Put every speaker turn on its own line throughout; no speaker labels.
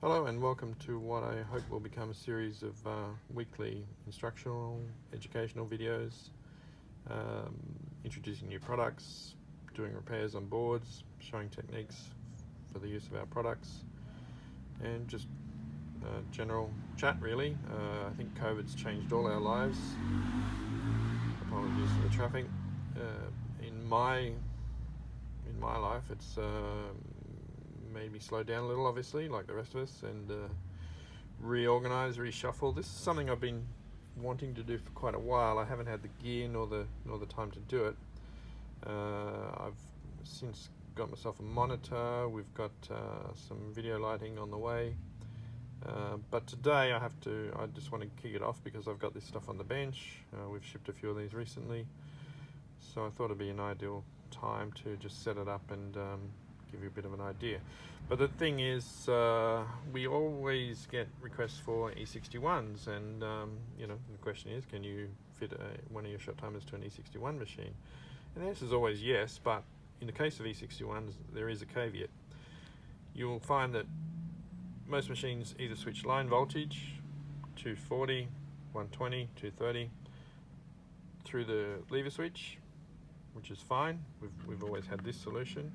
Hello and welcome to what I hope will become a series of weekly instructional, educational videos, introducing new products, doing repairs on boards, showing techniques for the use of our products, and just general chat really. I think COVID's changed all our lives. Apologies for the traffic. In my life, it's made me slow down a little, obviously, like the rest of us, and reorganize, reshuffle. This is something I've been wanting to do for quite a while. I haven't had the gear nor the time to do it. I've since got myself a monitor. We've got some video lighting on the way. But today I just want to kick it off because I've got this stuff on the bench. We've shipped a few of these recently, so I thought it'd be an ideal time to just set it up and give you a bit of an idea. But the thing is, we always get requests for E61s, and the question is, can you fit one of your shot timers to an E61 machine? And the answer is always yes, but in the case of E61s, there is a caveat. You'll find that most machines either switch line voltage 240, 120, 230 through the lever switch, which is fine. We've always had this solution,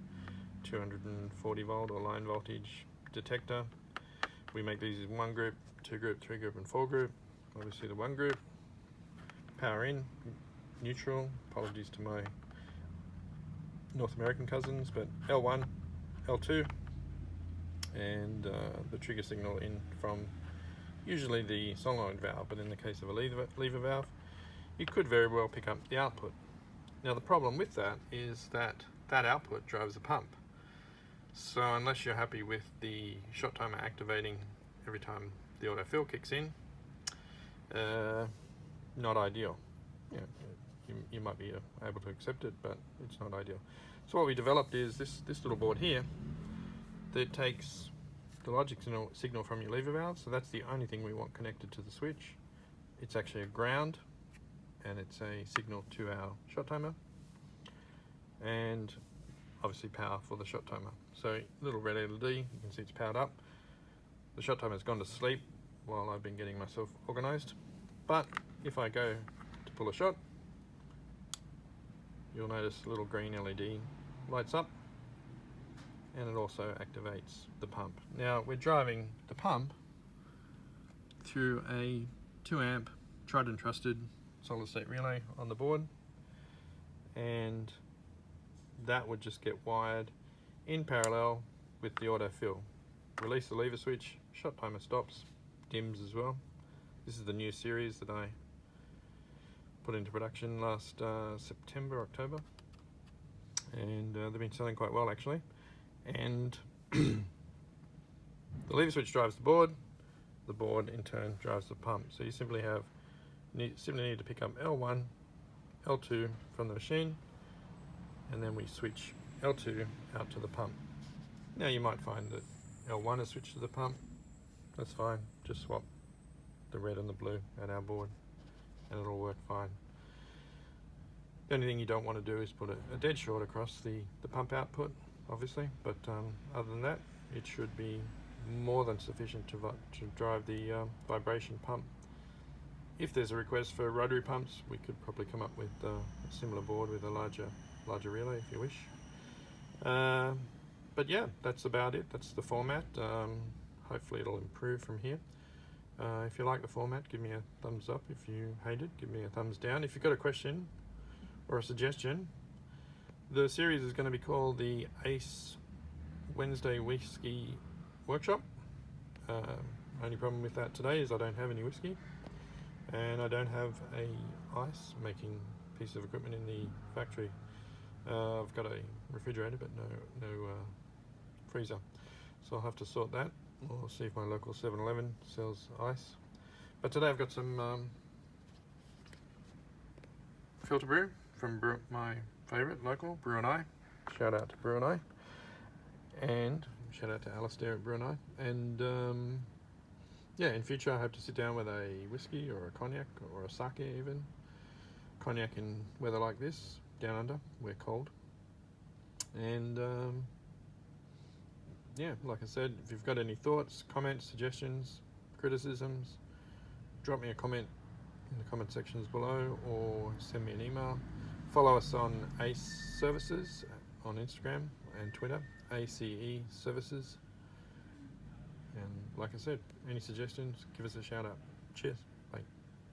240 volt or line voltage detector. We make these in 1 group, 2 group, 3 group and 4 group. Obviously the 1 group, power in, neutral, apologies to my North American cousins, but L1, L2, and the trigger signal in from usually the solenoid valve, but in the case of a lever valve, you could very well pick up the output. Now the problem with that is that output drives the pump. So unless you're happy with the shot timer activating every time the autofill kicks in, not ideal. You might be able to accept it, but it's not ideal. So what we developed is this little board here that takes the logic signal from your lever valve. So that's the only thing we want connected to the switch. It's actually a ground, and it's a signal to our shot timer, and obviously power for the shot timer. So little red LED, you can see it's powered up. The shot timer's gone to sleep while I've been getting myself organized. But if I go to pull a shot, you'll notice a little green LED lights up, and it also activates the pump. Now we're driving the pump through a 2 amp tried and trusted solid state relay on the board, and that would just get wired in parallel with the autofill. Release the lever switch, shot timer stops, dims as well. This is the new series that I put into production last September, October, and they've been selling quite well actually. And the lever switch drives the board in turn drives the pump. So you simply need to pick up L1, L2 from the machine, and then we switch L2 out to the pump. Now you might find that L1 is switched to the pump. That's fine, just swap the red and the blue at our board and it'll work fine. The only thing you don't want to do is put a dead short across the pump output, obviously, but other than that, it should be more than sufficient to drive the vibration pump. If there's a request for rotary pumps, we could probably come up with a similar board with a larger relay if you wish. But yeah, that's about it. That's the format. Hopefully it'll improve from here. If you like the format, give me a thumbs up. If you hate it, give me a thumbs down. If you've got a question or a suggestion, the series is going to be called the Ace Wednesday Whisky Workshop. Only problem with that today is I don't have any whiskey, and I don't have a ice making piece of equipment in the factory. I've got a refrigerator but no freezer, so I'll have to sort that, or see if my local 7-Eleven sells ice. But today I've got some filter brew from my favourite local Brew and I. Shout out to Brew and I, and shout out to Alistair at Brew and I. And yeah, in future I hope to sit down with a whiskey or a cognac or a sake even. Cognac in weather like this, down under, we're cold. And yeah, like I said, if you've got any thoughts, comments, suggestions, criticisms, drop me a comment in the comment sections below or send me an email. Follow us on ACE Services on Instagram and Twitter, ACE Services. And like I said, any suggestions, give us a shout out. Cheers.